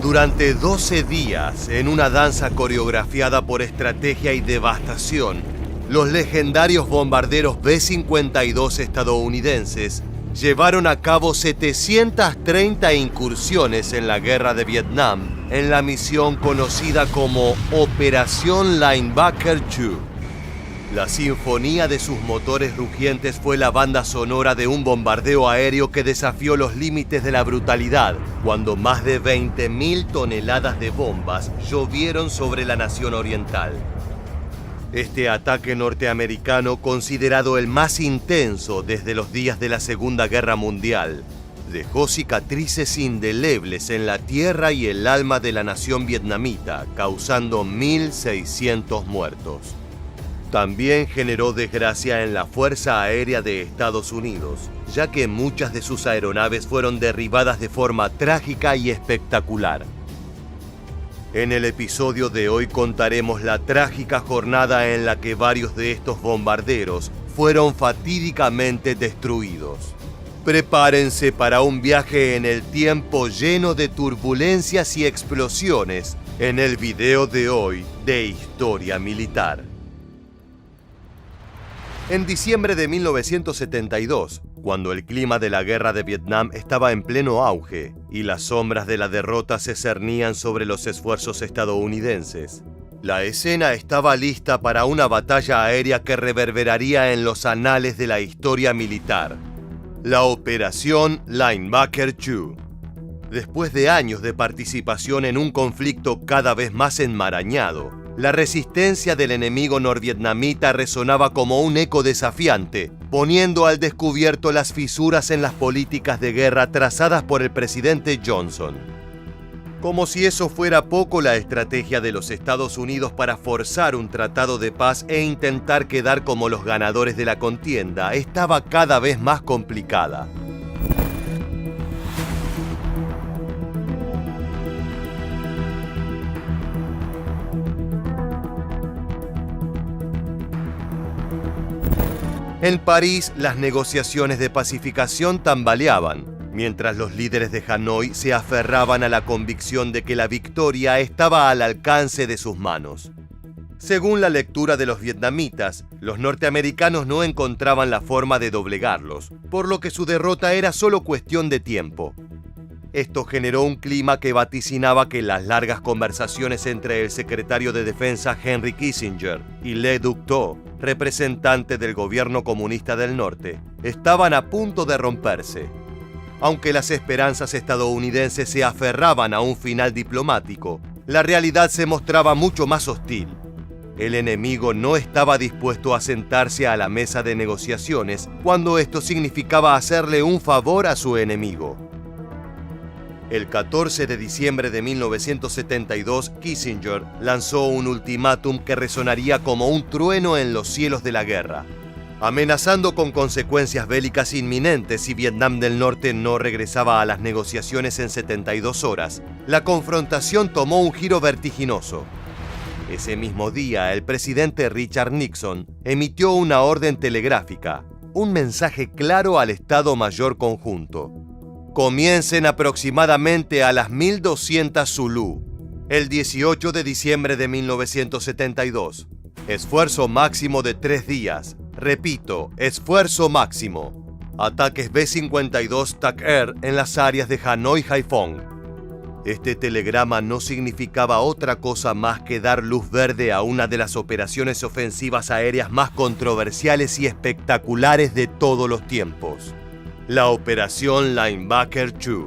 Durante 12 días, en una danza coreografiada por estrategia y devastación, los legendarios bombarderos B-52 estadounidenses llevaron a cabo 730 incursiones en la guerra de Vietnam en la misión conocida como Operación Linebacker II. La sinfonía de sus motores rugientes fue la banda sonora de un bombardeo aéreo que desafió los límites de la brutalidad, cuando más de 20.000 toneladas de bombas llovieron sobre la nación oriental. Este ataque norteamericano, considerado el más intenso desde los días de la Segunda Guerra Mundial, dejó cicatrices indelebles en la tierra y el alma de la nación vietnamita, causando 1.600 muertos. También generó desgracia en la Fuerza Aérea de Estados Unidos, ya que muchas de sus aeronaves fueron derribadas de forma trágica y espectacular. En el episodio de hoy contaremos la trágica jornada en la que varios de estos bombarderos fueron fatídicamente destruidos. Prepárense para un viaje en el tiempo lleno de turbulencias y explosiones en el video de hoy de Historia Militar. En diciembre de 1972, cuando el clima de la guerra de Vietnam estaba en pleno auge y las sombras de la derrota se cernían sobre los esfuerzos estadounidenses, la escena estaba lista para una batalla aérea que reverberaría en los anales de la historia militar: la Operación Linebacker II. Después de años de participación en un conflicto cada vez más enmarañado, la resistencia del enemigo norvietnamita resonaba como un eco desafiante, poniendo al descubierto las fisuras en las políticas de guerra trazadas por el presidente Johnson. Como si eso fuera poco, la estrategia de los Estados Unidos para forzar un tratado de paz e intentar quedar como los ganadores de la contienda estaba cada vez más complicada. En París, las negociaciones de pacificación tambaleaban, mientras los líderes de Hanoi se aferraban a la convicción de que la victoria estaba al alcance de sus manos. Según la lectura de los vietnamitas, los norteamericanos no encontraban la forma de doblegarlos, por lo que su derrota era solo cuestión de tiempo. Esto generó un clima que vaticinaba que las largas conversaciones entre el secretario de Defensa Henry Kissinger y Le Duc Tho, representante del gobierno comunista del norte, estaban a punto de romperse. Aunque las esperanzas estadounidenses se aferraban a un final diplomático, la realidad se mostraba mucho más hostil. El enemigo no estaba dispuesto a sentarse a la mesa de negociaciones cuando esto significaba hacerle un favor a su enemigo. El 14 de diciembre de 1972, Kissinger lanzó un ultimátum que resonaría como un trueno en los cielos de la guerra, amenazando con consecuencias bélicas inminentes si Vietnam del Norte no regresaba a las negociaciones en 72 horas. La confrontación tomó un giro vertiginoso. Ese mismo día, el presidente Richard Nixon emitió una orden telegráfica, un mensaje claro al Estado Mayor Conjunto: comiencen aproximadamente a las 1200 Zulu, el 18 de diciembre de 1972. Esfuerzo máximo de 3 días. Repito, esfuerzo máximo. Ataques B-52 TAC Air en las áreas de Hanoi-Haiphong. Este telegrama no significaba otra cosa más que dar luz verde a una de las operaciones ofensivas aéreas más controversiales y espectaculares de todos los tiempos: la Operación Linebacker II.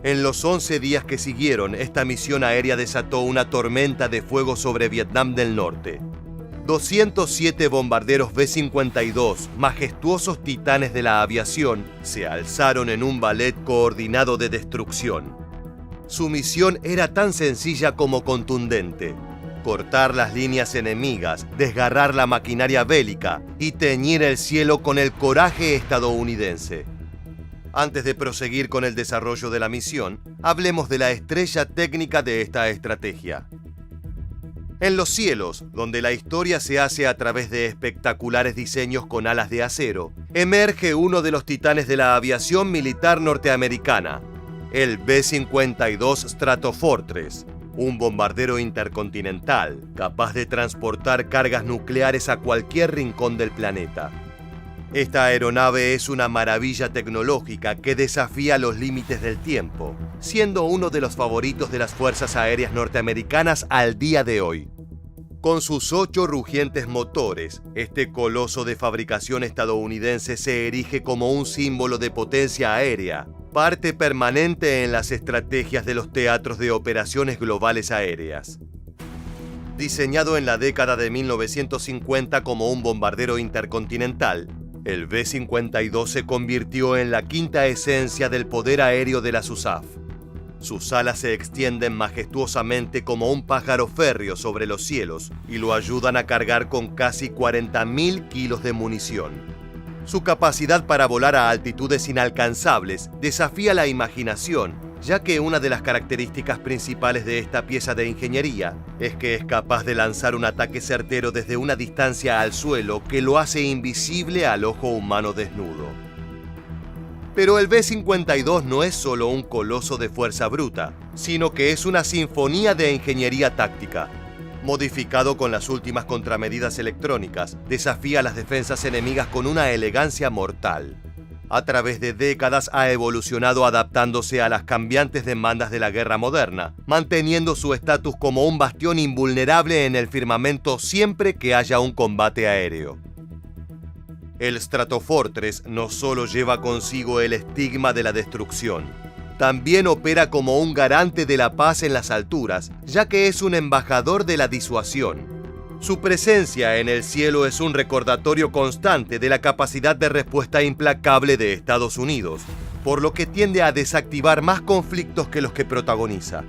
En los 11 días que siguieron, esta misión aérea desató una tormenta de fuego sobre Vietnam del Norte. 207 bombarderos B-52, majestuosos titanes de la aviación, se alzaron en un ballet coordinado de destrucción. Su misión era tan sencilla como contundente: cortar las líneas enemigas, desgarrar la maquinaria bélica y teñir el cielo con el coraje estadounidense. Antes de proseguir con el desarrollo de la misión, hablemos de la estrella técnica de esta estrategia. En los cielos, donde la historia se hace a través de espectaculares diseños con alas de acero, emerge uno de los titanes de la aviación militar norteamericana: el B-52 Stratofortress, un bombardero intercontinental capaz de transportar cargas nucleares a cualquier rincón del planeta. Esta aeronave es una maravilla tecnológica que desafía los límites del tiempo, siendo uno de los favoritos de las Fuerzas Aéreas norteamericanas al día de hoy. Con sus 8 rugientes motores, este coloso de fabricación estadounidense se erige como un símbolo de potencia aérea, parte permanente en las estrategias de los teatros de operaciones globales aéreas. Diseñado en la década de 1950 como un bombardero intercontinental, el B-52 se convirtió en la quinta esencia del poder aéreo de las USAF. Sus alas se extienden majestuosamente como un pájaro férreo sobre los cielos y lo ayudan a cargar con casi 40.000 kilos de munición. Su capacidad para volar a altitudes inalcanzables desafía la imaginación, ya que una de las características principales de esta pieza de ingeniería es que es capaz de lanzar un ataque certero desde una distancia al suelo que lo hace invisible al ojo humano desnudo. Pero el B-52 no es solo un coloso de fuerza bruta, sino que es una sinfonía de ingeniería táctica. Modificado con las últimas contramedidas electrónicas, desafía las defensas enemigas con una elegancia mortal. A través de décadas ha evolucionado adaptándose a las cambiantes demandas de la guerra moderna, manteniendo su estatus como un bastión invulnerable en el firmamento siempre que haya un combate aéreo. El Stratofortress no solo lleva consigo el estigma de la destrucción, también opera como un garante de la paz en las alturas, ya que es un embajador de la disuasión. Su presencia en el cielo es un recordatorio constante de la capacidad de respuesta implacable de Estados Unidos, por lo que tiende a desactivar más conflictos que los que protagoniza.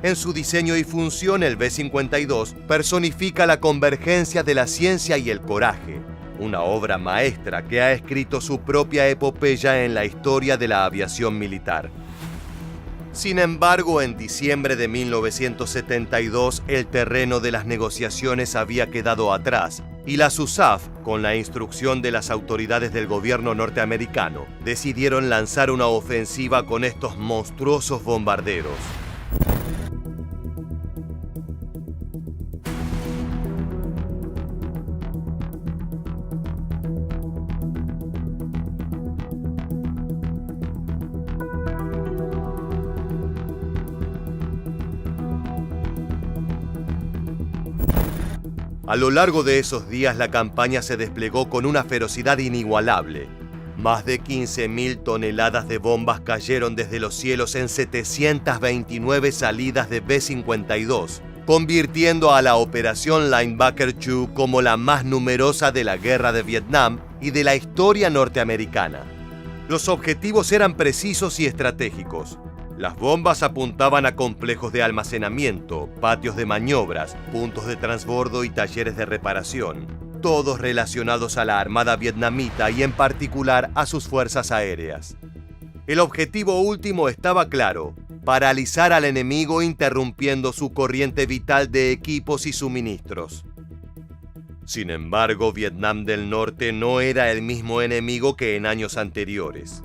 En su diseño y función, el B-52 personifica la convergencia de la ciencia y el coraje, una obra maestra que ha escrito su propia epopeya en la historia de la aviación militar. Sin embargo, en diciembre de 1972, el terreno de las negociaciones había quedado atrás y las USAF, con la instrucción de las autoridades del gobierno norteamericano, decidieron lanzar una ofensiva con estos monstruosos bombarderos. A lo largo de esos días la campaña se desplegó con una ferocidad inigualable. Más de 15.000 toneladas de bombas cayeron desde los cielos en 729 salidas de B-52, convirtiendo a la Operación Linebacker II como la más numerosa de la Guerra de Vietnam y de la historia norteamericana. Los objetivos eran precisos y estratégicos. Las bombas apuntaban a complejos de almacenamiento, patios de maniobras, puntos de transbordo y talleres de reparación, todos relacionados a la Armada vietnamita y en particular a sus fuerzas aéreas. El objetivo último estaba claro: paralizar al enemigo interrumpiendo su corriente vital de equipos y suministros. Sin embargo, Vietnam del Norte no era el mismo enemigo que en años anteriores.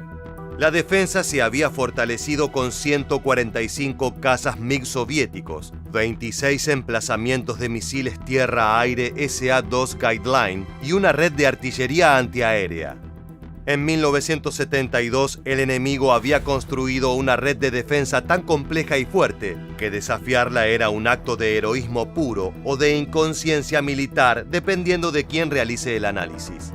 La defensa se había fortalecido con 145 cazas MiG soviéticos, 26 emplazamientos de misiles tierra-aire SA-2 Guideline y una red de artillería antiaérea. En 1972, el enemigo había construido una red de defensa tan compleja y fuerte que desafiarla era un acto de heroísmo puro o de inconsciencia militar, dependiendo de quién realice el análisis.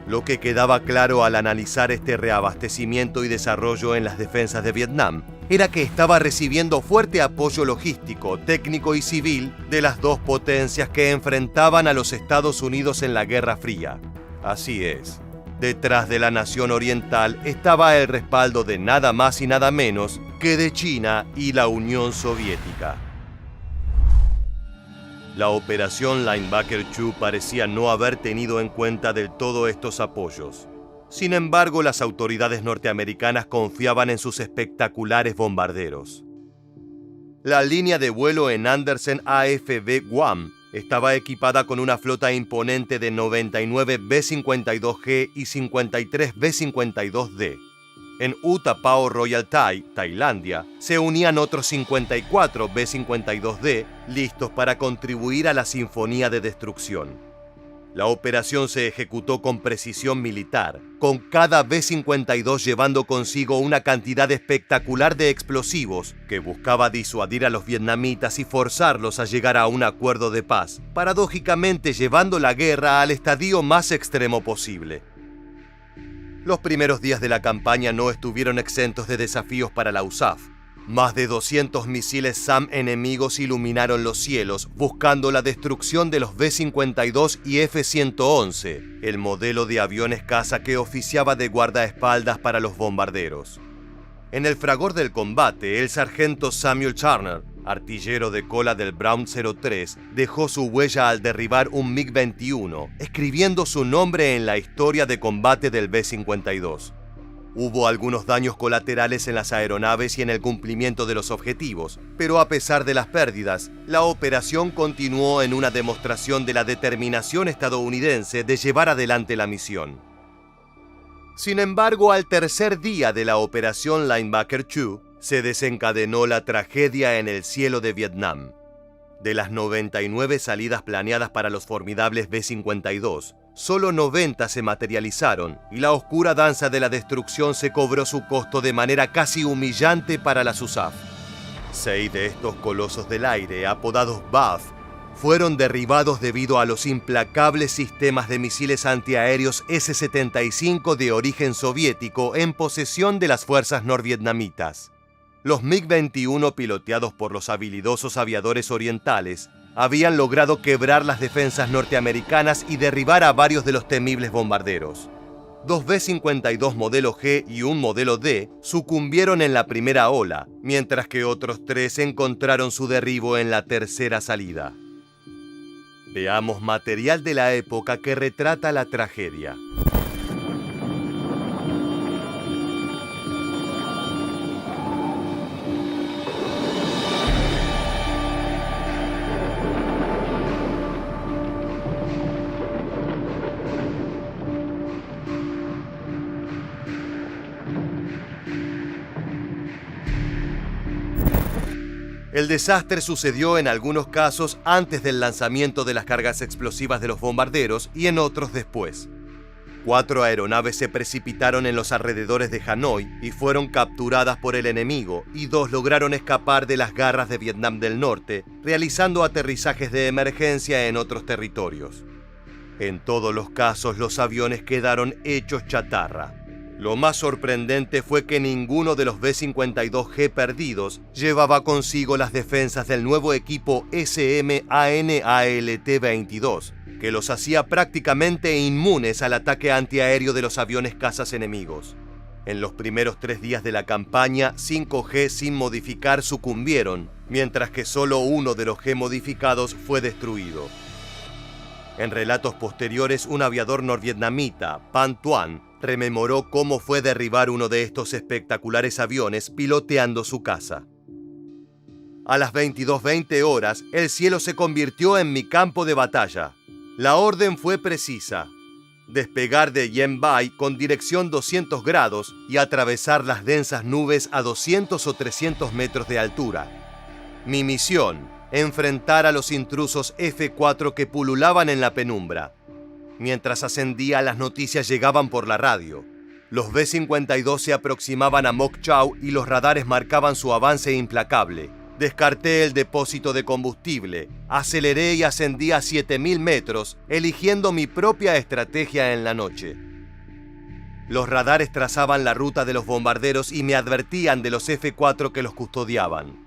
Lo que quedaba claro al analizar este reabastecimiento y desarrollo en las defensas de Vietnam era que estaba recibiendo fuerte apoyo logístico, técnico y civil de las dos potencias que enfrentaban a los Estados Unidos en la Guerra Fría. Así es, detrás de la nación oriental estaba el respaldo de nada más y nada menos que de China y la Unión Soviética. La Operación Linebacker II parecía no haber tenido en cuenta del todo estos apoyos. Sin embargo, las autoridades norteamericanas confiaban en sus espectaculares bombarderos. La línea de vuelo en Andersen AFB Guam estaba equipada con una flota imponente de 99 B-52G y 53 B-52D. En Utapao Royal Thai, Tailandia, se unían otros 54 B-52D listos para contribuir a la Sinfonía de Destrucción. La operación se ejecutó con precisión militar, con cada B-52 llevando consigo una cantidad espectacular de explosivos que buscaba disuadir a los vietnamitas y forzarlos a llegar a un acuerdo de paz, paradójicamente llevando la guerra al estadio más extremo posible. Los primeros días de la campaña no estuvieron exentos de desafíos para la USAF. Más de 200 misiles SAM enemigos iluminaron los cielos, buscando la destrucción de los B-52 y F-111, el modelo de aviones caza que oficiaba de guardaespaldas para los bombarderos. En el fragor del combate, el sargento Samuel Turner, artillero de cola del Brown 03, dejó su huella al derribar un MiG-21, escribiendo su nombre en la historia de combate del B-52. Hubo algunos daños colaterales en las aeronaves y en el cumplimiento de los objetivos, pero a pesar de las pérdidas, la operación continuó en una demostración de la determinación estadounidense de llevar adelante la misión. Sin embargo, al tercer día de la operación Linebacker II, se desencadenó la tragedia en el cielo de Vietnam. De las 99 salidas planeadas para los formidables B-52, solo 90 se materializaron y la oscura danza de la destrucción se cobró su costo de manera casi humillante para las USAF. 6 de estos colosos del aire, apodados BAF, fueron derribados debido a los implacables sistemas de misiles antiaéreos S-75 de origen soviético en posesión de las fuerzas norvietnamitas. Los MiG-21, piloteados por los habilidosos aviadores orientales, habían logrado quebrar las defensas norteamericanas y derribar a varios de los temibles bombarderos. 2 B-52 modelo G y un modelo D sucumbieron en la primera ola, mientras que otros 3 encontraron su derribo en la tercera salida. Veamos material de la época que retrata la tragedia. El desastre sucedió en algunos casos antes del lanzamiento de las cargas explosivas de los bombarderos y en otros después. 4 aeronaves se precipitaron en los alrededores de Hanoi y fueron capturadas por el enemigo, y 2 lograron escapar de las garras de Vietnam del Norte, realizando aterrizajes de emergencia en otros territorios. En todos los casos, los aviones quedaron hechos chatarra. Lo más sorprendente fue que ninguno de los B-52G perdidos llevaba consigo las defensas del nuevo equipo SM-AN/ALT-22, que los hacía prácticamente inmunes al ataque antiaéreo de los aviones cazas enemigos. En los primeros 3 días de la campaña, 5 G sin modificar sucumbieron, mientras que solo uno de los G modificados fue destruido. En relatos posteriores, un aviador norvietnamita, Pan Tuan, rememoró cómo fue derribar uno de estos espectaculares aviones piloteando su caza. A las 22:20 horas, el cielo se convirtió en mi campo de batalla. La orden fue precisa: despegar de Yen Bai con dirección 200 grados y atravesar las densas nubes a 200 o 300 metros de altura. Mi misión: enfrentar a los intrusos F-4 que pululaban en la penumbra. Mientras ascendía, las noticias llegaban por la radio. Los B-52 se aproximaban a Mok Chau y los radares marcaban su avance implacable. Descarté el depósito de combustible, aceleré y ascendí a 7.000 metros, eligiendo mi propia estrategia en la noche. Los radares trazaban la ruta de los bombarderos y me advertían de los F-4 que los custodiaban.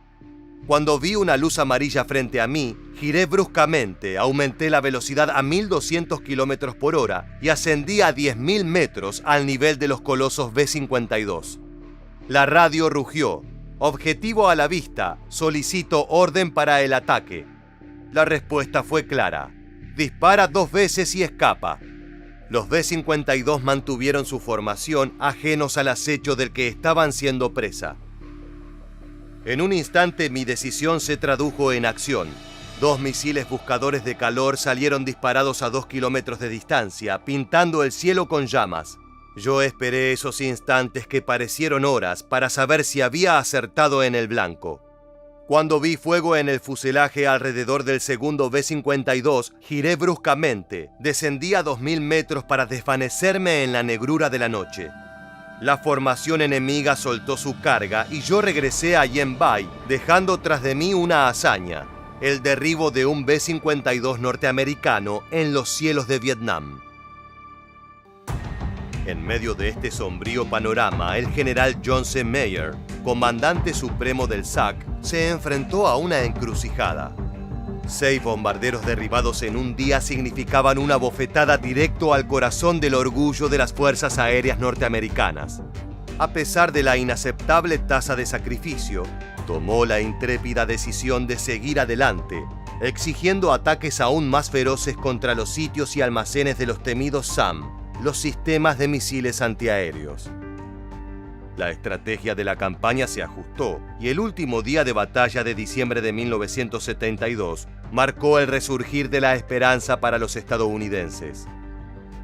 Cuando vi una luz amarilla frente a mí, giré bruscamente, aumenté la velocidad a 1.200 km por hora y ascendí a 10.000 metros al nivel de los colosos B-52. La radio rugió: objetivo a la vista, solicito orden para el ataque. La respuesta fue clara: dispara 2 veces y escapa. Los B-52 mantuvieron su formación, ajenos al acecho del que estaban siendo presa. En un instante mi decisión se tradujo en acción. 2 misiles buscadores de calor salieron disparados a 2 kilómetros de distancia, pintando el cielo con llamas. Yo esperé esos instantes que parecieron horas para saber si había acertado en el blanco. Cuando vi fuego en el fuselaje alrededor del segundo B-52, giré bruscamente, descendí a 2000 metros para desvanecerme en la negrura de la noche. La formación enemiga soltó su carga y yo regresé a Yen Bai, dejando tras de mí una hazaña, el derribo de un B-52 norteamericano en los cielos de Vietnam. En medio de este sombrío panorama, el general John C. Meyer, comandante supremo del SAC, se enfrentó a una encrucijada. 6 bombarderos derribados en un día significaban una bofetada directo al corazón del orgullo de las fuerzas aéreas norteamericanas. A pesar de la inaceptable tasa de sacrificio, tomó la intrépida decisión de seguir adelante, exigiendo ataques aún más feroces contra los sitios y almacenes de los temidos SAM, los sistemas de misiles antiaéreos. La estrategia de la campaña se ajustó y el último día de batalla de diciembre de 1972 marcó el resurgir de la esperanza para los estadounidenses.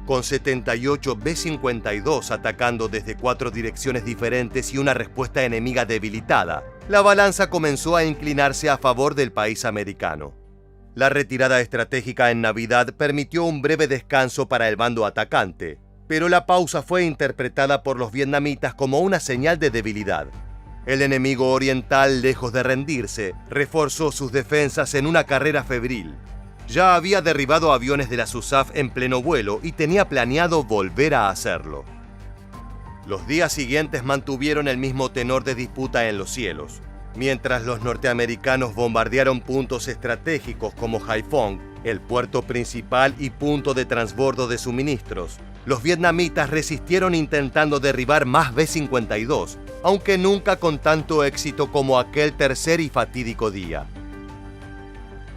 Con 78 B-52 atacando desde 4 direcciones diferentes y una respuesta enemiga debilitada, la balanza comenzó a inclinarse a favor del país americano. La retirada estratégica en Navidad permitió un breve descanso para el bando atacante, pero la pausa fue interpretada por los vietnamitas como una señal de debilidad. El enemigo oriental, lejos de rendirse, reforzó sus defensas en una carrera febril. Ya había derribado aviones de la SUSAF en pleno vuelo y tenía planeado volver a hacerlo. Los días siguientes mantuvieron el mismo tenor de disputa en los cielos. Mientras los norteamericanos bombardearon puntos estratégicos como Haiphong, el puerto principal y punto de transbordo de suministros, los vietnamitas resistieron intentando derribar más B-52, aunque nunca con tanto éxito como aquel tercer y fatídico día.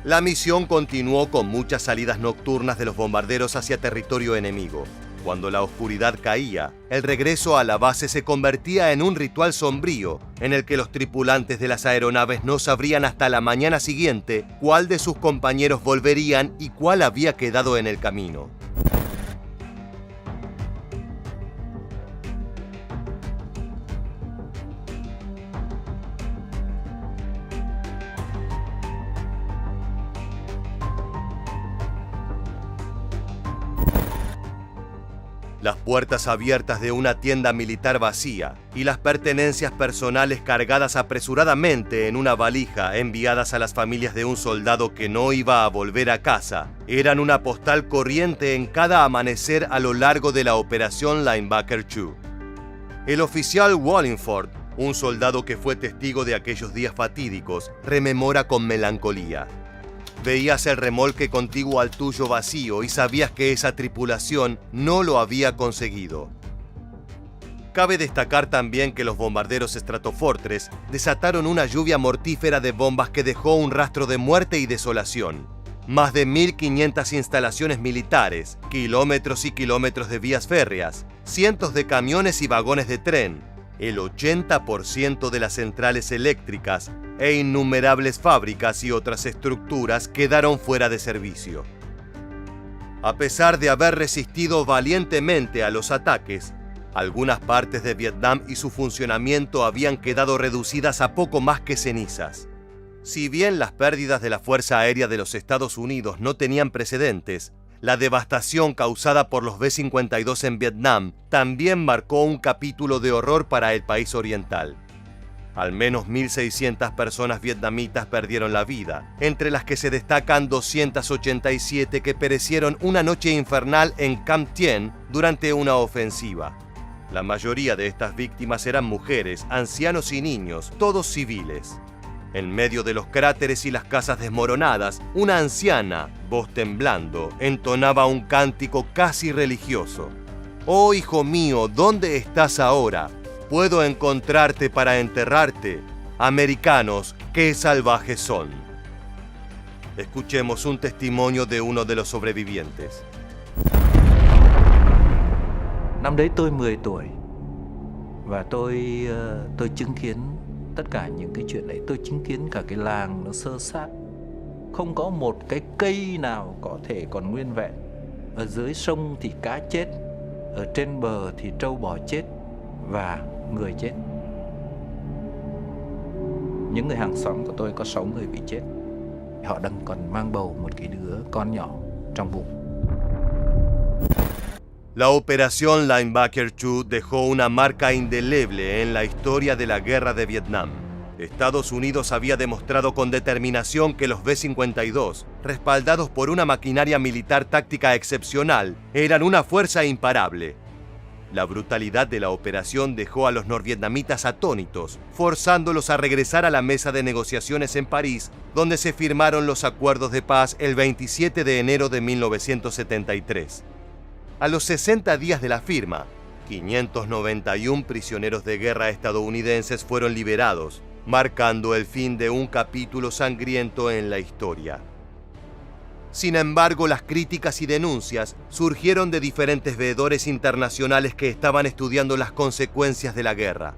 La misión continuó con muchas salidas nocturnas de los bombarderos hacia territorio enemigo. Cuando la oscuridad caía, el regreso a la base se convertía en un ritual sombrío, en el que los tripulantes de las aeronaves no sabrían hasta la mañana siguiente cuál de sus compañeros volverían y cuál había quedado en el camino. Las puertas abiertas de una tienda militar vacía y las pertenencias personales cargadas apresuradamente en una valija enviadas a las familias de un soldado que no iba a volver a casa eran una postal corriente en cada amanecer a lo largo de la operación Linebacker II. El oficial Wallingford, un soldado que fue testigo de aquellos días fatídicos, rememora con melancolía. Veías el remolque contiguo al tuyo vacío y sabías que esa tripulación no lo había conseguido. Cabe destacar también que los bombarderos Stratofortress desataron una lluvia mortífera de bombas que dejó un rastro de muerte y desolación. Más de 1.500 instalaciones militares, kilómetros y kilómetros de vías férreas, cientos de camiones y vagones de tren, el 80% de las centrales eléctricas e innumerables fábricas y otras estructuras quedaron fuera de servicio. A pesar de haber resistido valientemente a los ataques, algunas partes de Vietnam y su funcionamiento habían quedado reducidas a poco más que cenizas. Si bien las pérdidas de la Fuerza Aérea de los Estados Unidos no tenían precedentes, la devastación causada por los B-52 en Vietnam también marcó un capítulo de horror para el país oriental. Al menos 1.600 personas vietnamitas perdieron la vida, entre las que se destacan 287 que perecieron una noche infernal en Cam Tien durante una ofensiva. La mayoría de estas víctimas eran mujeres, ancianos y niños, todos civiles. En medio de los cráteres y las casas desmoronadas, una anciana, voz temblando, entonaba un cántico casi religioso. «Oh, hijo mío, ¿dónde estás ahora? Puedo encontrarte para enterrarte. Americanos, qué salvajes son». Escuchemos un testimonio de uno de los sobrevivientes. Năm đấy tôi 10 tuổi và tôi chứng kiến tất cả những cái chuyện đấy. Tôi chứng kiến cả cái làng nó xơ xác, không có một cái cây nào có thể còn nguyên vẹn. Ở dưới sông thì cá chết, Ở trên bờ thì trâu bò chết và người chết. Những người hàng xóm của tôi có 6 người bị chết. Họ đang còn mang bầu một cái đứa con nhỏ trong bụng. La Operación Linebacker II dejó una marca indeleble en la historia de la Guerra de Vietnam. Estados Unidos había demostrado con determinación que los B-52, respaldados por una maquinaria militar táctica excepcional, eran una fuerza imparable. La brutalidad de la operación dejó a los norvietnamitas atónitos, forzándolos a regresar a la mesa de negociaciones en París, donde se firmaron los acuerdos de paz el 27 de enero de 1973. A los 60 días de la firma, 591 prisioneros de guerra estadounidenses fueron liberados, marcando el fin de un capítulo sangriento en la historia. Sin embargo, las críticas y denuncias surgieron de diferentes veedores internacionales que estaban estudiando las consecuencias de la guerra.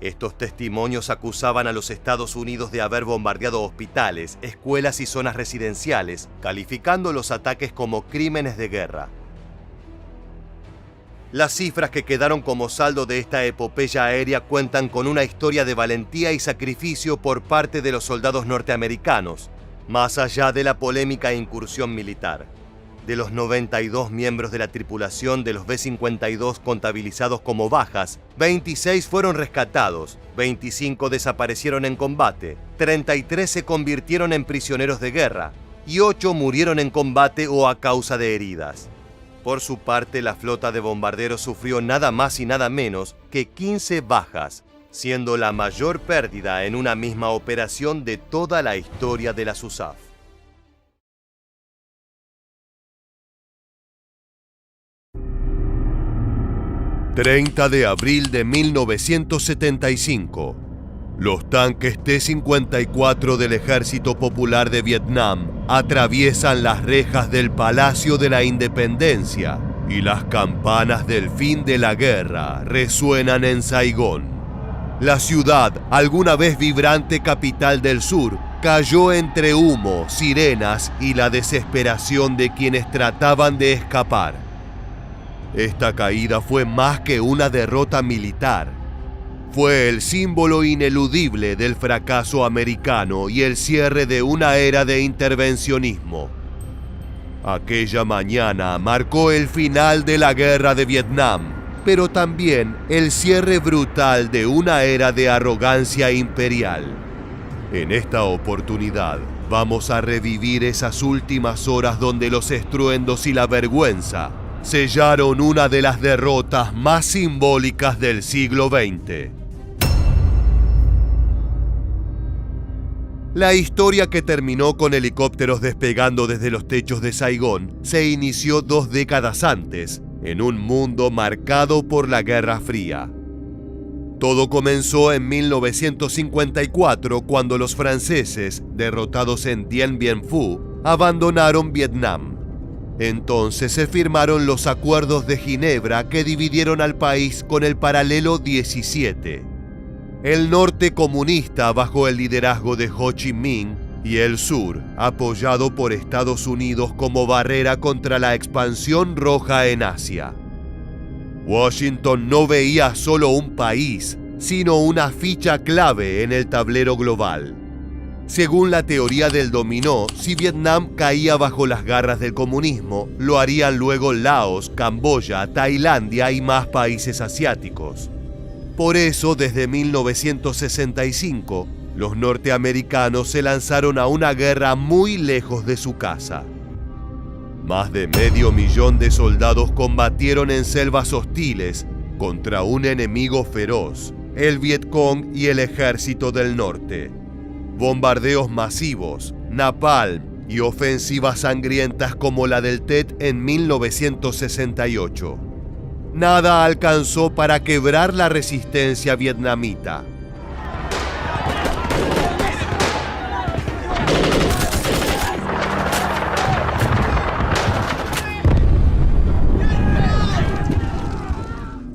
Estos testimonios acusaban a los Estados Unidos de haber bombardeado hospitales, escuelas y zonas residenciales, calificando los ataques como crímenes de guerra. Las cifras que quedaron como saldo de esta epopeya aérea cuentan con una historia de valentía y sacrificio por parte de los soldados norteamericanos, más allá de la polémica incursión militar. De los 92 miembros de la tripulación de los B-52 contabilizados como bajas, 26 fueron rescatados, 25 desaparecieron en combate, 33 se convirtieron en prisioneros de guerra y 8 murieron en combate o a causa de heridas. Por su parte, la flota de bombarderos sufrió nada más y nada menos que 15 bajas, siendo la mayor pérdida en una misma operación de toda la historia de las USAF. ...30 de abril de 1975... Los tanques T-54 del Ejército Popular de Vietnam atraviesan las rejas del Palacio de la Independencia y las campanas del fin de la guerra resuenan en Saigón. La ciudad, alguna vez vibrante capital del sur, cayó entre humo, sirenas y la desesperación de quienes trataban de escapar. Esta caída fue más que una derrota militar. Fue el símbolo ineludible del fracaso americano y el cierre de una era de intervencionismo. Aquella mañana marcó el final de la guerra de Vietnam, pero también el cierre brutal de una era de arrogancia imperial. En esta oportunidad, vamos a revivir esas últimas horas donde los estruendos y la vergüenza sellaron una de las derrotas más simbólicas del siglo XX. La historia que terminó con helicópteros despegando desde los techos de Saigón se inició 2 décadas antes, en un mundo marcado por la Guerra Fría. Todo comenzó en 1954 cuando los franceses, derrotados en Dien Bien Phu, abandonaron Vietnam. Entonces se firmaron los Acuerdos de Ginebra que dividieron al país con el paralelo 17. El norte comunista bajo el liderazgo de Ho Chi Minh y el sur apoyado por Estados Unidos como barrera contra la expansión roja en Asia. Washington no veía solo un país, sino una ficha clave en el tablero global. Según la teoría del dominó, si Vietnam caía bajo las garras del comunismo, lo harían luego Laos, Camboya, Tailandia y más países asiáticos. Por eso, desde 1965, los norteamericanos se lanzaron a una guerra muy lejos de su casa. Más de 500,000 de soldados combatieron en selvas hostiles contra un enemigo feroz, el Vietcong y el Ejército del Norte. Bombardeos masivos, napalm y ofensivas sangrientas como la del Tet en 1968. Nada alcanzó para quebrar la resistencia vietnamita.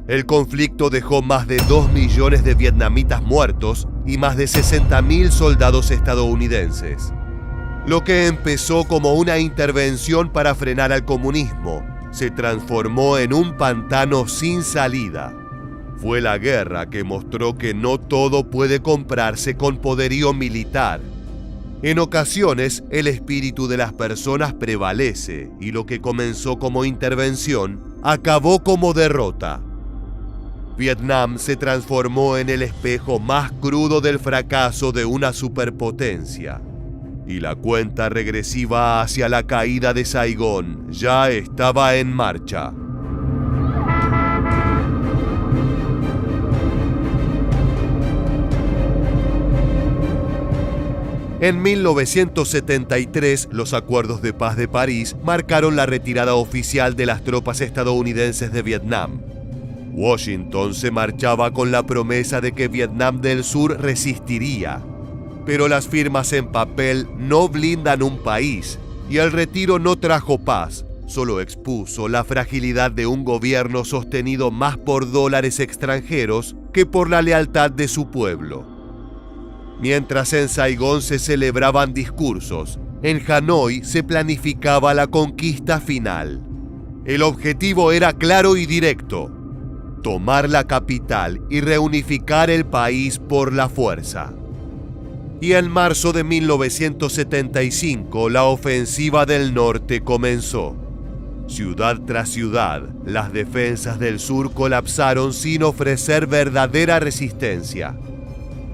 El conflicto dejó más de 2 millones de vietnamitas muertos y más de 60,000 soldados estadounidenses. Lo que empezó como una intervención para frenar al comunismo se transformó en un pantano sin salida. Fue la guerra que mostró que no todo puede comprarse con poderío militar. En ocasiones, el espíritu de las personas prevalece y lo que comenzó como intervención acabó como derrota. Vietnam se transformó en el espejo más crudo del fracaso de una superpotencia. Y la cuenta regresiva hacia la caída de Saigón ya estaba en marcha. En 1973, los acuerdos de paz de París marcaron la retirada oficial de las tropas estadounidenses de Vietnam. Washington se marchaba con la promesa de que Vietnam del Sur resistiría. Pero las firmas en papel no blindan un país, y el retiro no trajo paz, solo expuso la fragilidad de un gobierno sostenido más por dólares extranjeros que por la lealtad de su pueblo. Mientras en Saigón se celebraban discursos, en Hanoi se planificaba la conquista final. El objetivo era claro y directo: tomar la capital y reunificar el país por la fuerza. Y en marzo de 1975, la ofensiva del norte comenzó. Ciudad tras ciudad, las defensas del sur colapsaron sin ofrecer verdadera resistencia.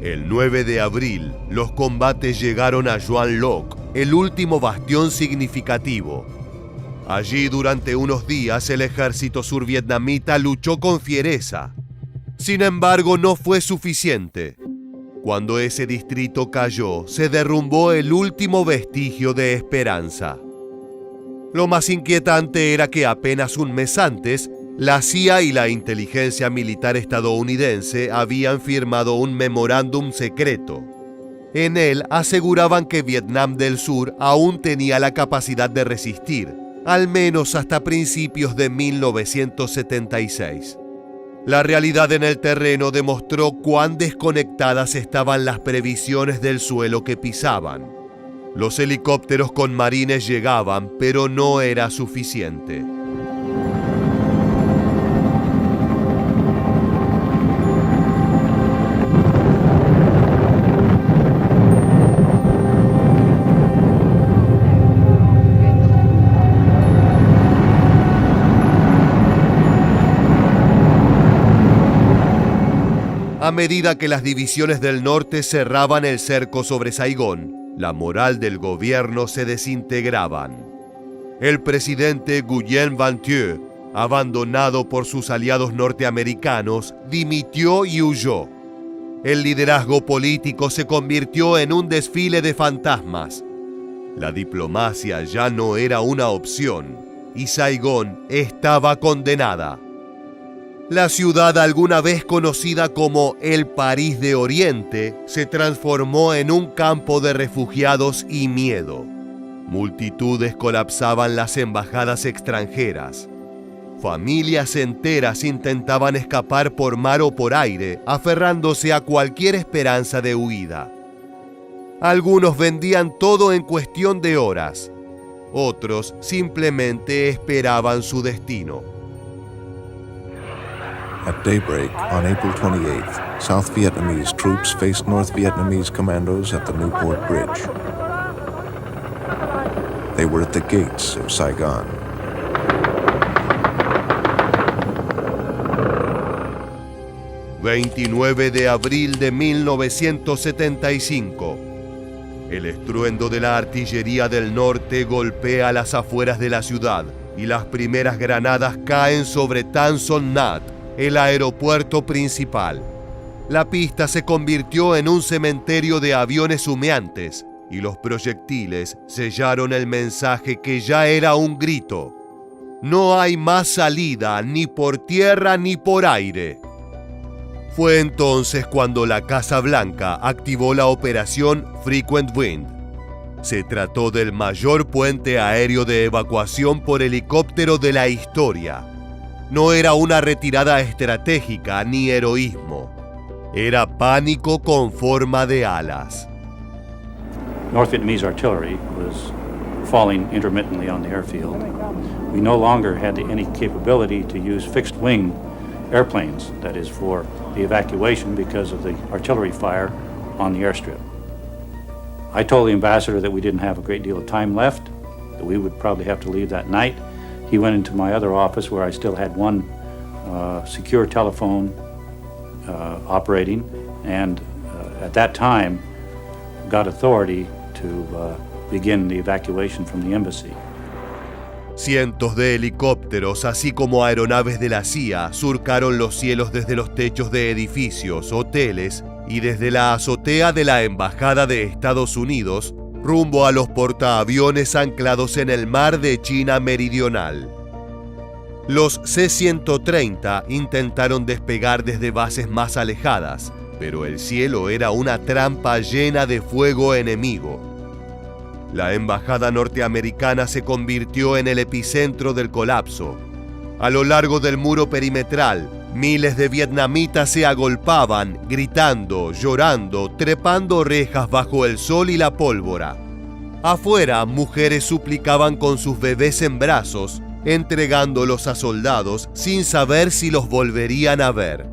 El 9 de abril, los combates llegaron a Juan Loc, el último bastión significativo. Allí, durante unos días, el ejército survietnamita luchó con fiereza. Sin embargo, no fue suficiente. Cuando ese distrito cayó, se derrumbó el último vestigio de esperanza. Lo más inquietante era que apenas un mes antes, la CIA y la inteligencia militar estadounidense habían firmado un memorándum secreto. En él aseguraban que Vietnam del Sur aún tenía la capacidad de resistir, al menos hasta principios de 1976. La realidad en el terreno demostró cuán desconectadas estaban las previsiones del suelo que pisaban. Los helicópteros con marines llegaban, pero no era suficiente. A medida que las divisiones del norte cerraban el cerco sobre Saigón, la moral del gobierno se desintegraban. El presidente Nguyen Van Thieu, abandonado por sus aliados norteamericanos, dimitió y huyó. El liderazgo político se convirtió en un desfile de fantasmas. La diplomacia ya no era una opción y Saigón estaba condenada. La ciudad, alguna vez conocida como el París de Oriente, se transformó en un campo de refugiados y miedo. Multitudes colapsaban las embajadas extranjeras. Familias enteras intentaban escapar por mar o por aire, aferrándose a cualquier esperanza de huida. Algunos vendían todo en cuestión de horas. Otros simplemente esperaban su destino. At daybreak on April 28th, South Vietnamese troops faced North Vietnamese commandos at the Newport Bridge. They were at the gates of Saigon. ...29 de abril de 1975... El estruendo de la artillería del norte golpea las afueras de la ciudad... ...y las primeras granadas caen sobre Tan Son Nhat, el aeropuerto principal. La pista se convirtió en un cementerio de aviones humeantes y los proyectiles sellaron el mensaje que ya era un grito. No hay más salida ni por tierra ni por aire. Fue entonces cuando la Casa Blanca activó la operación Frequent Wind. Se trató del mayor puente aéreo de evacuación por helicóptero de la historia. No era una retirada estratégica ni heroísmo. Era pánico con forma de alas. North Vietnamese artillery was falling intermittently on the airfield. We no longer had any capability to use fixed-wing airplanes, that is, for the evacuation because of the artillery fire on the airstrip. I told the ambassador that we didn't have a great deal of time left, that we would probably have to leave that night. He went into my other office where I still had one secure telephone operating, and at that time got authority to begin the evacuation from the embassy. Cientos de helicópteros, así como aeronaves de la CIA, surcaron los cielos desde los techos de edificios, hoteles y desde la azotea de la Embajada de Estados Unidos rumbo a los portaaviones anclados en el mar de China Meridional. Los C-130 intentaron despegar desde bases más alejadas, pero el cielo era una trampa llena de fuego enemigo. La embajada norteamericana se convirtió en el epicentro del colapso. A lo largo del muro perimetral, miles de vietnamitas se agolpaban, gritando, llorando, trepando rejas bajo el sol y la pólvora. Afuera, mujeres suplicaban con sus bebés en brazos, entregándolos a soldados sin saber si los volverían a ver.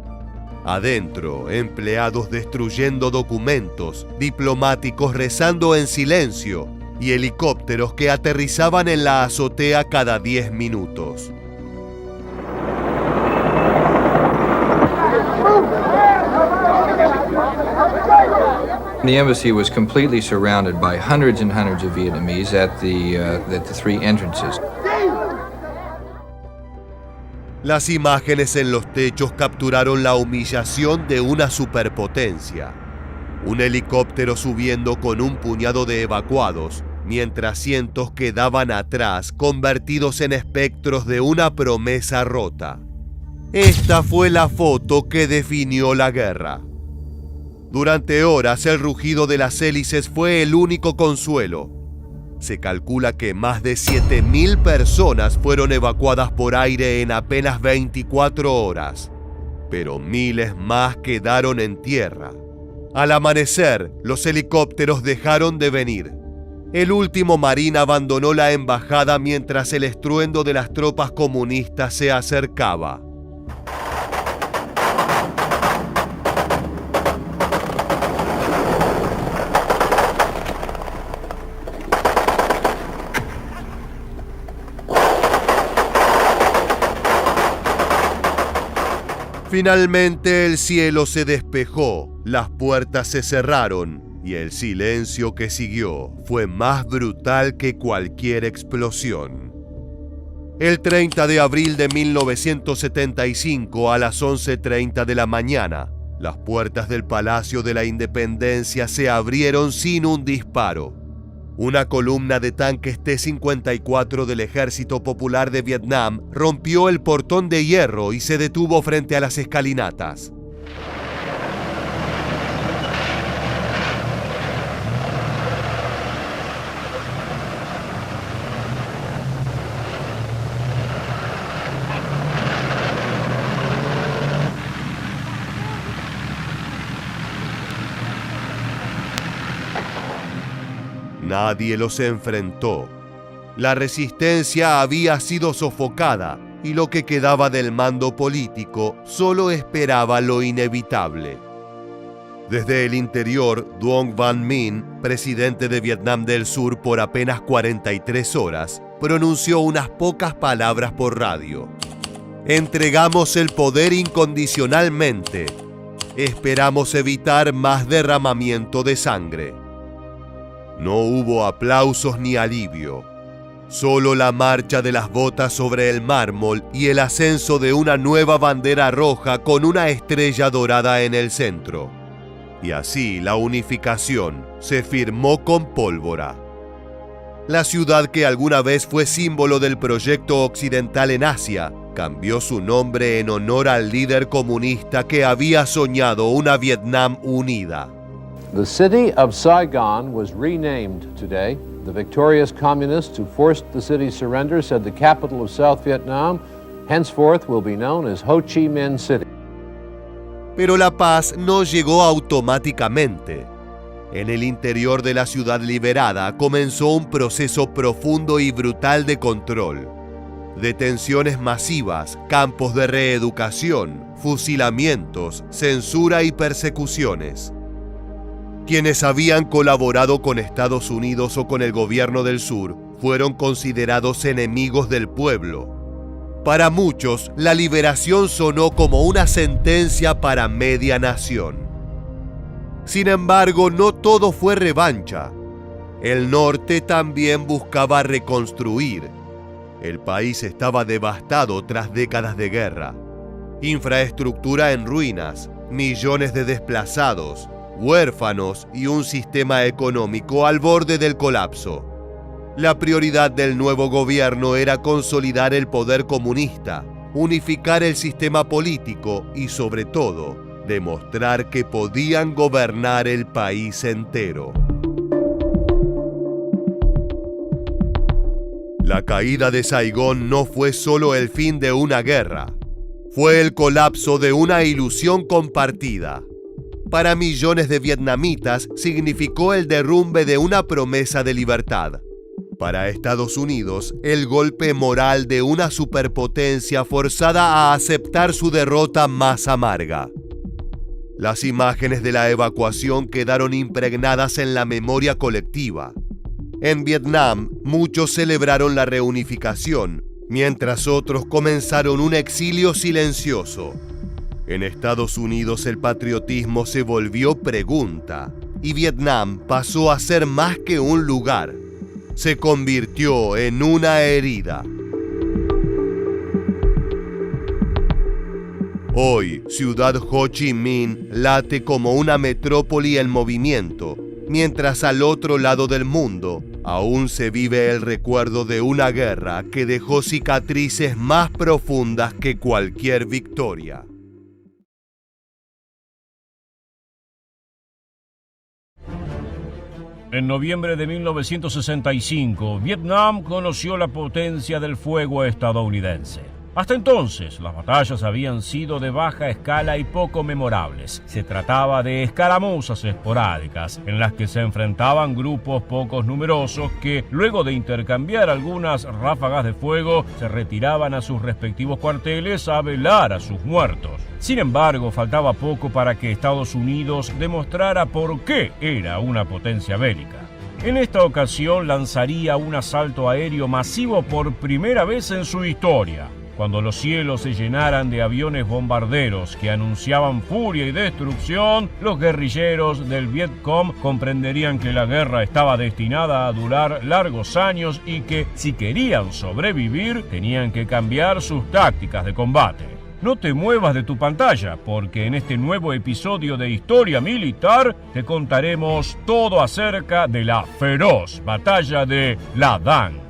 Adentro, empleados destruyendo documentos, diplomáticos rezando en silencio y helicópteros que aterrizaban en la azotea cada 10 minutos. The embassy was completely surrounded by hundreds and hundreds of Vietnamese at the three entrances. Las imágenes en los techos capturaron la humillación de una superpotencia. Un helicóptero subiendo con un puñado de evacuados, mientras cientos quedaban atrás, convertidos en espectros de una promesa rota. Esta fue la foto que definió la guerra. Durante horas, el rugido de las hélices fue el único consuelo. Se calcula que más de 7.000 personas fueron evacuadas por aire en apenas 24 horas, pero miles más quedaron en tierra. Al amanecer, los helicópteros dejaron de venir. El último marín abandonó la embajada mientras el estruendo de las tropas comunistas se acercaba. Finalmente el cielo se despejó, las puertas se cerraron y el silencio que siguió fue más brutal que cualquier explosión. El 30 de abril de 1975 a las 11:30 de la mañana, las puertas del Palacio de la Independencia se abrieron sin un disparo. Una columna de tanques T-54 del Ejército Popular de Vietnam rompió el portón de hierro y se detuvo frente a las escalinatas. Nadie los enfrentó. La resistencia había sido sofocada y lo que quedaba del mando político solo esperaba lo inevitable. Desde el interior, Duong Van Minh, presidente de Vietnam del Sur por apenas 43 horas, pronunció unas pocas palabras por radio. Entregamos el poder incondicionalmente. Esperamos evitar más derramamiento de sangre. No hubo aplausos ni alivio, solo la marcha de las botas sobre el mármol y el ascenso de una nueva bandera roja con una estrella dorada en el centro. Y así la unificación se firmó con pólvora. La ciudad que alguna vez fue símbolo del proyecto occidental en Asia, cambió su nombre en honor al líder comunista que había soñado una Vietnam unida. The city of Saigon was renamed today. The victorious communists who forced the city's surrender said the capital of South Vietnam henceforth will be known as Ho Chi Minh City. Pero la paz no llegó automáticamente. En el interior de la ciudad liberada comenzó un proceso profundo y brutal de control. Detenciones masivas, campos de reeducación, fusilamientos, censura y persecuciones. Quienes habían colaborado con Estados Unidos o con el gobierno del sur fueron considerados enemigos del pueblo. Para muchos, la liberación sonó como una sentencia para media nación. Sin embargo, no todo fue revancha. El norte también buscaba reconstruir. El país estaba devastado tras décadas de guerra. Infraestructura en ruinas, millones de desplazados, huérfanos y un sistema económico al borde del colapso. La prioridad del nuevo gobierno era consolidar el poder comunista, unificar el sistema político y, sobre todo, demostrar que podían gobernar el país entero. La caída de Saigón no fue solo el fin de una guerra, fue el colapso de una ilusión compartida. Para millones de vietnamitas significó el derrumbe de una promesa de libertad. Para Estados Unidos, el golpe moral de una superpotencia forzada a aceptar su derrota más amarga. Las imágenes de la evacuación quedaron impregnadas en la memoria colectiva. En Vietnam, muchos celebraron la reunificación, mientras otros comenzaron un exilio silencioso. En Estados Unidos el patriotismo se volvió pregunta, y Vietnam pasó a ser más que un lugar. Se convirtió en una herida. Hoy, Ciudad Ho Chi Minh late como una metrópoli en movimiento, mientras al otro lado del mundo aún se vive el recuerdo de una guerra que dejó cicatrices más profundas que cualquier victoria. En noviembre de 1965, Vietnam conoció la potencia del fuego estadounidense. Hasta entonces, las batallas habían sido de baja escala y poco memorables. Se trataba de escaramuzas esporádicas, en las que se enfrentaban grupos poco numerosos que, luego de intercambiar algunas ráfagas de fuego, se retiraban a sus respectivos cuarteles a velar a sus muertos. Sin embargo, faltaba poco para que Estados Unidos demostrara por qué era una potencia bélica. En esta ocasión lanzaría un asalto aéreo masivo por primera vez en su historia. Cuando los cielos se llenaran de aviones bombarderos que anunciaban furia y destrucción, los guerrilleros del Vietcong comprenderían que la guerra estaba destinada a durar largos años y que, si querían sobrevivir, tenían que cambiar sus tácticas de combate. No te muevas de tu pantalla, porque en este nuevo episodio de Historia Militar te contaremos todo acerca de la feroz batalla de La Dang.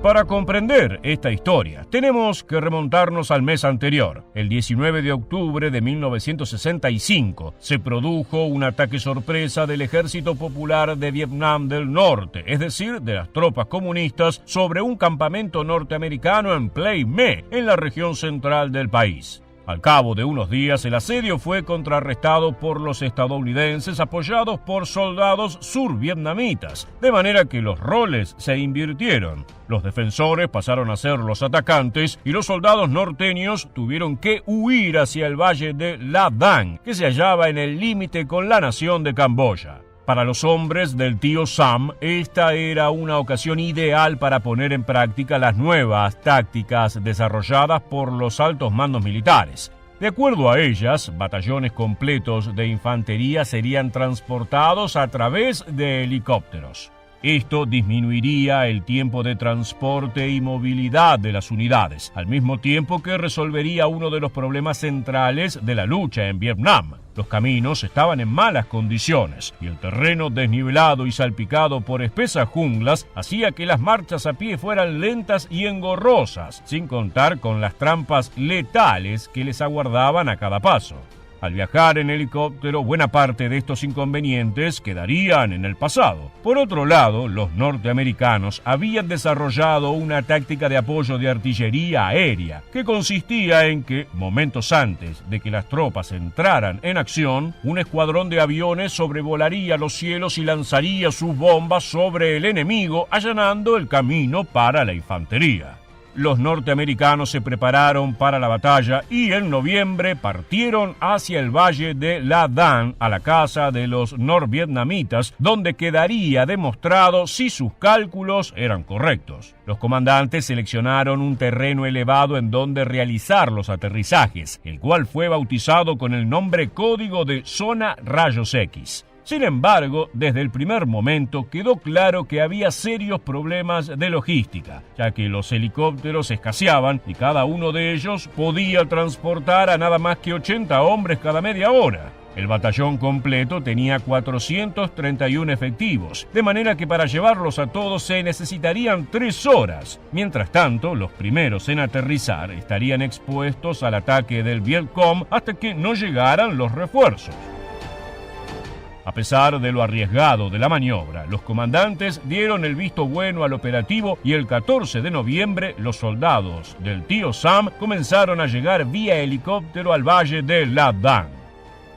Para comprender esta historia, tenemos que remontarnos al mes anterior. El 19 de octubre de 1965 se produjo un ataque sorpresa del Ejército Popular de Vietnam del Norte, es decir, de las tropas comunistas, sobre un campamento norteamericano en Plei Me, en la región central del país. Al cabo de unos días, el asedio fue contrarrestado por los estadounidenses apoyados por soldados survietnamitas, de manera que los roles se invirtieron. Los defensores pasaron a ser los atacantes y los soldados norteños tuvieron que huir hacia el valle de La Dang, que se hallaba en el límite con la nación de Camboya. Para los hombres del tío Sam, esta era una ocasión ideal para poner en práctica las nuevas tácticas desarrolladas por los altos mandos militares. De acuerdo a ellas, batallones completos de infantería serían transportados a través de helicópteros. Esto disminuiría el tiempo de transporte y movilidad de las unidades, al mismo tiempo que resolvería uno de los problemas centrales de la lucha en Vietnam. Los caminos estaban en malas condiciones y el terreno desnivelado y salpicado por espesas junglas hacía que las marchas a pie fueran lentas y engorrosas, sin contar con las trampas letales que les aguardaban a cada paso. Al viajar en helicóptero, buena parte de estos inconvenientes quedarían en el pasado. Por otro lado, los norteamericanos habían desarrollado una táctica de apoyo de artillería aérea, que consistía en que, momentos antes de que las tropas entraran en acción, un escuadrón de aviones sobrevolaría los cielos y lanzaría sus bombas sobre el enemigo, allanando el camino para la infantería. Los norteamericanos se prepararon para la batalla y en noviembre partieron hacia el valle de La Dan, a la casa de los norvietnamitas, donde quedaría demostrado si sus cálculos eran correctos. Los comandantes seleccionaron un terreno elevado en donde realizar los aterrizajes, el cual fue bautizado con el nombre código de Zona Rayos X. Sin embargo, desde el primer momento quedó claro que había serios problemas de logística, ya que los helicópteros escaseaban y cada uno de ellos podía transportar a nada más que 80 hombres cada media hora. El batallón completo tenía 431 efectivos, de manera que para llevarlos a todos se necesitarían 3 horas. Mientras tanto, los primeros en aterrizar estarían expuestos al ataque del Vietcong hasta que no llegaran los refuerzos. A pesar de lo arriesgado de la maniobra, los comandantes dieron el visto bueno al operativo y el 14 de noviembre los soldados del tío Sam comenzaron a llegar vía helicóptero al valle de La Dan.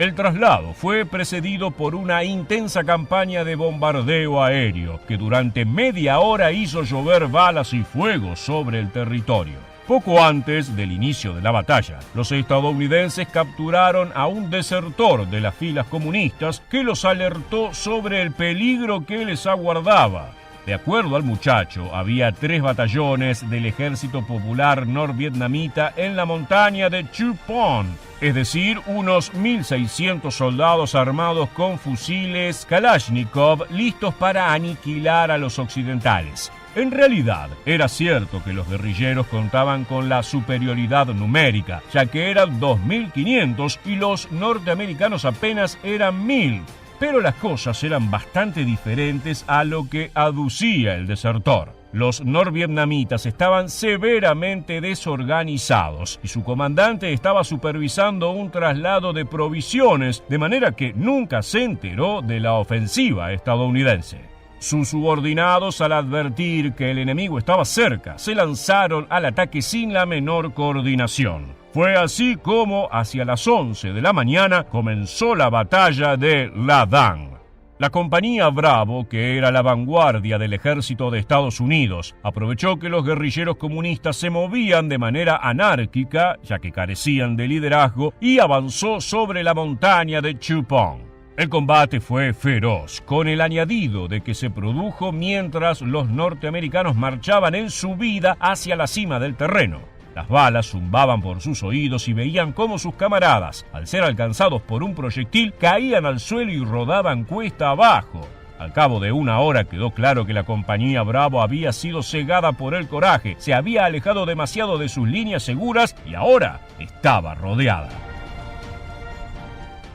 El traslado fue precedido por una intensa campaña de bombardeo aéreo que durante media hora hizo llover balas y fuego sobre el territorio. Poco antes del inicio de la batalla, los estadounidenses capturaron a un desertor de las filas comunistas que los alertó sobre el peligro que les aguardaba. De acuerdo al muchacho, había 3 batallones del Ejército Popular Norvietnamita en la montaña de Chu Pon, es decir, unos 1.600 soldados armados con fusiles Kalashnikov listos para aniquilar a los occidentales. En realidad, era cierto que los guerrilleros contaban con la superioridad numérica, ya que eran 2.500 y los norteamericanos apenas eran 1.000. Pero las cosas eran bastante diferentes a lo que aducía el desertor. Los norvietnamitas estaban severamente desorganizados y su comandante estaba supervisando un traslado de provisiones, de manera que nunca se enteró de la ofensiva estadounidense. Sus subordinados, al advertir que el enemigo estaba cerca, se lanzaron al ataque sin la menor coordinación. Fue así como, hacia las 11 de la mañana, comenzó la batalla de La Dan. La compañía Bravo, que era la vanguardia del ejército de Estados Unidos, aprovechó que los guerrilleros comunistas se movían de manera anárquica, ya que carecían de liderazgo, y avanzó sobre la montaña de Chu Pon. El combate fue feroz, con el añadido de que se produjo mientras los norteamericanos marchaban en subida hacia la cima del terreno. Las balas zumbaban por sus oídos y veían cómo sus camaradas, al ser alcanzados por un proyectil, caían al suelo y rodaban cuesta abajo. Al cabo de una hora quedó claro que la compañía Bravo había sido cegada por el coraje, se había alejado demasiado de sus líneas seguras y ahora estaba rodeada.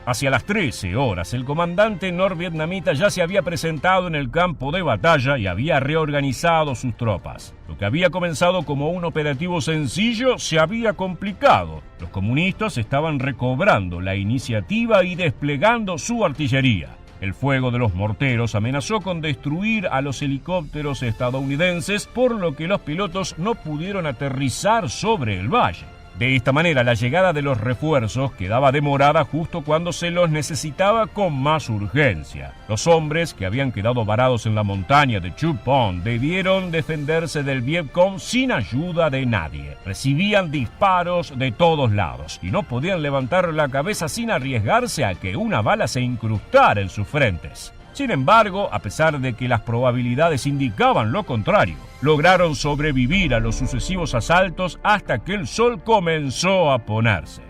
Hacia las 13 horas, el comandante norvietnamita ya se había presentado en el campo de batalla y había reorganizado sus tropas. Lo que había comenzado como un operativo sencillo se había complicado. Los comunistas estaban recobrando la iniciativa y desplegando su artillería. El fuego de los morteros amenazó con destruir a los helicópteros estadounidenses, por lo que los pilotos no pudieron aterrizar sobre el valle. De esta manera, la llegada de los refuerzos quedaba demorada justo cuando se los necesitaba con más urgencia. Los hombres que habían quedado varados en la montaña de Chu Pon debieron defenderse del Vietcong sin ayuda de nadie. Recibían disparos de todos lados y no podían levantar la cabeza sin arriesgarse a que una bala se incrustara en sus frentes. Sin embargo, a pesar de que las probabilidades indicaban lo contrario, lograron sobrevivir a los sucesivos asaltos hasta que el sol comenzó a ponerse.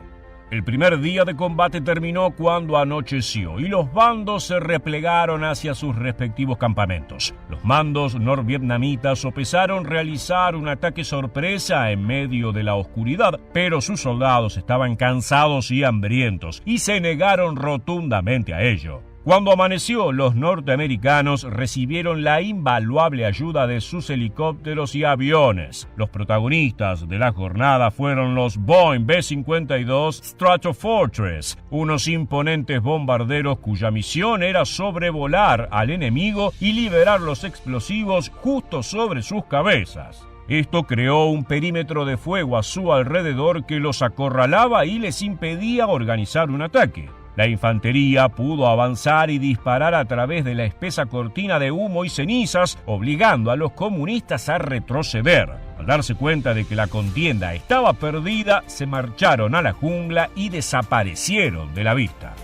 El primer día de combate terminó cuando anocheció y los bandos se replegaron hacia sus respectivos campamentos. Los mandos norvietnamitas sopesaron realizar un ataque sorpresa en medio de la oscuridad, pero sus soldados estaban cansados y hambrientos y se negaron rotundamente a ello. Cuando amaneció, los norteamericanos recibieron la invaluable ayuda de sus helicópteros y aviones. Los protagonistas de la jornada fueron los Boeing B-52 Stratofortress, unos imponentes bombarderos cuya misión era sobrevolar al enemigo y liberar los explosivos justo sobre sus cabezas. Esto creó un perímetro de fuego a su alrededor que los acorralaba y les impedía organizar un ataque. La infantería pudo avanzar y disparar a través de la espesa cortina de humo y cenizas, obligando a los comunistas a retroceder. Al darse cuenta de que la contienda estaba perdida, se marcharon a la jungla y desaparecieron de la vista.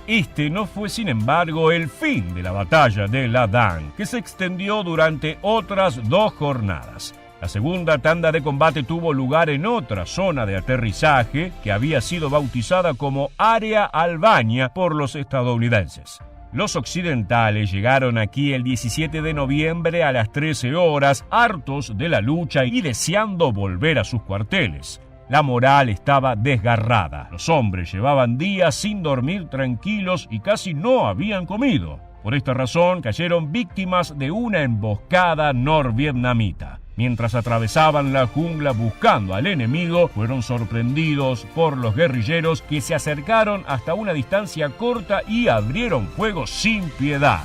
Este no fue, sin embargo, el fin de la batalla de La Dan, que se extendió durante otras 2 jornadas. La segunda tanda de combate tuvo lugar en otra zona de aterrizaje que había sido bautizada como Área Albania por los estadounidenses. Los occidentales llegaron aquí el 17 de noviembre a las 13 horas, hartos de la lucha y deseando volver a sus cuarteles. La moral estaba desgarrada. Los hombres llevaban días sin dormir tranquilos y casi no habían comido. Por esta razón cayeron víctimas de una emboscada norvietnamita. Mientras atravesaban la jungla buscando al enemigo, fueron sorprendidos por los guerrilleros que se acercaron hasta una distancia corta y abrieron fuego sin piedad.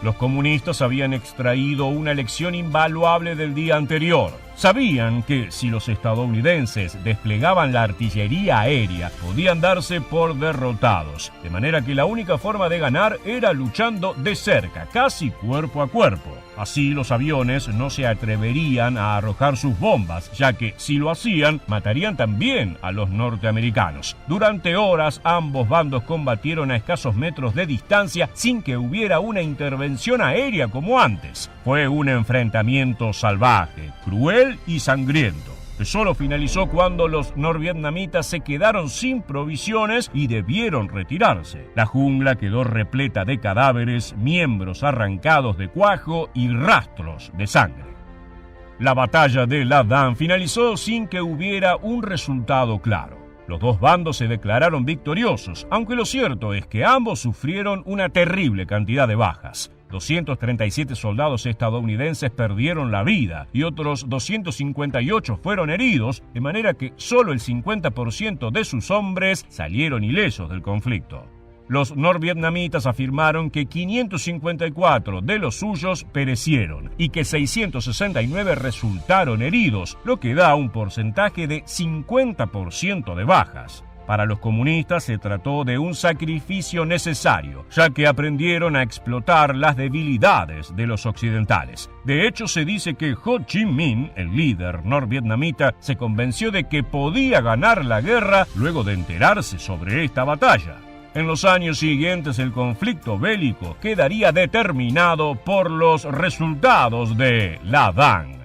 Los comunistas habían extraído una lección invaluable del día anterior. Sabían que si los estadounidenses desplegaban la artillería aérea, podían darse por derrotados, de manera que la única forma de ganar era luchando de cerca, casi cuerpo a cuerpo. Así los aviones no se atreverían a arrojar sus bombas, ya que si lo hacían, matarían también a los norteamericanos. Durante horas, ambos bandos combatieron a escasos metros de distancia sin que hubiera una intervención aérea como antes. Fue un enfrentamiento salvaje, cruel y sangriento, que solo finalizó cuando los norvietnamitas se quedaron sin provisiones y debieron retirarse. La jungla quedó repleta de cadáveres, miembros arrancados de cuajo y rastros de sangre. La batalla de La Dan finalizó sin que hubiera un resultado claro. Los dos bandos se declararon victoriosos, aunque lo cierto es que ambos sufrieron una terrible cantidad de bajas. 237 soldados estadounidenses perdieron la vida y otros 258 fueron heridos, de manera que solo el 50% de sus hombres salieron ilesos del conflicto. Los norvietnamitas afirmaron que 554 de los suyos perecieron y que 669 resultaron heridos, lo que da un porcentaje de 50% de bajas. Para los comunistas se trató de un sacrificio necesario, ya que aprendieron a explotar las debilidades de los occidentales. De hecho, se dice que Ho Chi Minh, el líder norvietnamita, se convenció de que podía ganar la guerra luego de enterarse sobre esta batalla. En los años siguientes, el conflicto bélico quedaría determinado por los resultados de La Dan.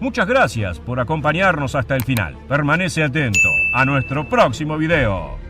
Muchas gracias por acompañarnos hasta el final. Permanece atento a nuestro próximo video.